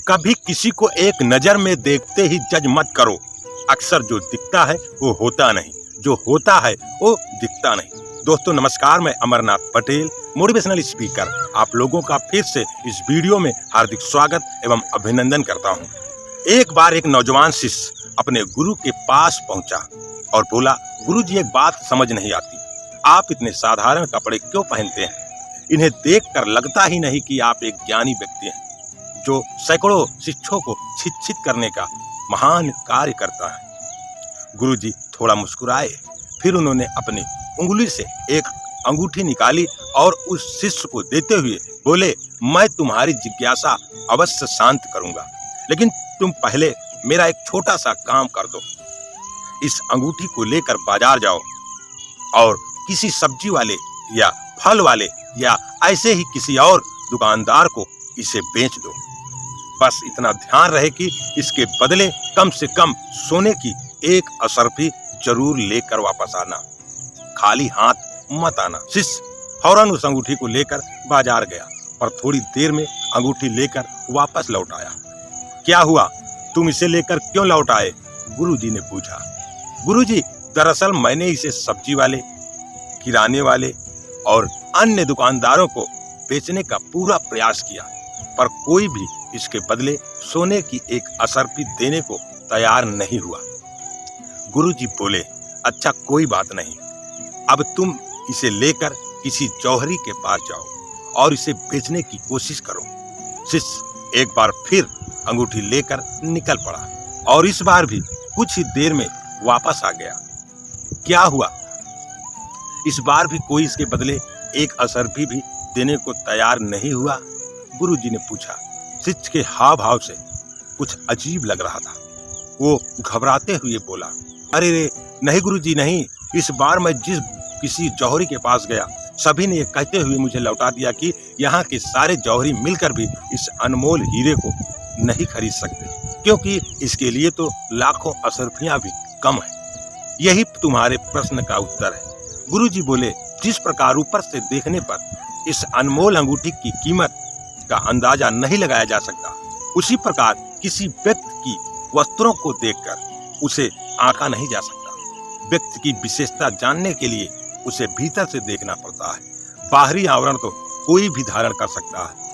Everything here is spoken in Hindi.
कभी किसी को एक नजर में देखते ही जज मत करो। अक्सर जो दिखता है वो होता नहीं, जो होता है वो दिखता नहीं। दोस्तों नमस्कार, मैं अमरनाथ पटेल मोटिवेशनल स्पीकर आप लोगों का फिर से इस वीडियो में हार्दिक स्वागत एवं अभिनंदन करता हूं। एक बार एक नौजवान शिष्य अपने गुरु के पास पहुंचा और बोला, गुरुजी एक बात समझ नहीं आती, आप इतने साधारण कपड़े क्यों पहनते हैं? इन्हें देखकर लगता ही नहीं कि आप एक ज्ञानी व्यक्ति हैं जो सैकड़ों शिष्यों को शिक्षित करने का महान कार्य करता है। गुरुजी थोड़ा मुस्कुराए, फिर उन्होंने अपनी उंगली से एक अंगूठी निकाली और उस शिष्य को देते हुए बोले, मैं तुम्हारी जिज्ञासा अवश्य शांत करूंगा, लेकिन तुम पहले मेरा एक छोटा सा काम कर दो। इस अंगूठी को लेकर बाजार जाओ और किसी सब्जी वाले या फल वाले या ऐसे ही किसी और दुकानदार को इसे बेच दो। बस इतना ध्यान रहे कि इसके बदले कम से कम सोने की एक असरफी जरूर लेकर वापस आना, खाली हाथ मत आना। शिष्य फौरन उस अंगूठी को लेकर बाजार गया और थोड़ी देर में अंगूठी लेकर वापस लौट आया। क्या हुआ, तुम इसे लेकर क्यों लौट आए? गुरुजी ने पूछा। गुरुजी, दरअसल मैंने इसे सब्जी वाले, किराने वाले और अन्य दुकानदारों को बेचने का पूरा प्रयास किया, पर कोई भी इसके बदले सोने की एक असरफी देने को तैयार नहीं हुआ। गुरुजी बोले, अच्छा कोई बात नहीं, अब तुम इसे लेकर किसी जौहरी के पास जाओ और इसे बेचने की कोशिश करो। शिष्य एक बार फिर अंगूठी लेकर निकल पड़ा और इस बार भी कुछ ही देर में वापस आ गया। क्या हुआ, इस बार भी कोई इसके बदले एक असरफी भी देने को तैयार नहीं हुआ? गुरुजी ने पूछा। शिष्य के हाव भाव से कुछ अजीब लग रहा था। वो घबराते हुए बोला, अरे रे नहीं गुरुजी नहीं, इस बार मैं किसी जौहरी के पास गया, सभी ने ये कहते हुए मुझे लौटा दिया कि यहाँ के सारे जौहरी मिलकर भी इस अनमोल हीरे को नहीं खरीद सकते, क्योंकि इसके लिए तो लाखों असरफियां भी कम है। यही तुम्हारे प्रश्न का उत्तर है। गुरुजी बोले, जिस प्रकार ऊपर से देखने पर इस अनमोल अंगूठी की कीमत का अंदाजा नहीं लगाया जा सकता, उसी प्रकार किसी व्यक्ति की वस्त्रों को देखकर उसे आंका नहीं जा सकता। व्यक्ति की विशेषता जानने के लिए उसे भीतर से देखना पड़ता है। बाहरी आवरण तो कोई भी धारण कर सकता है,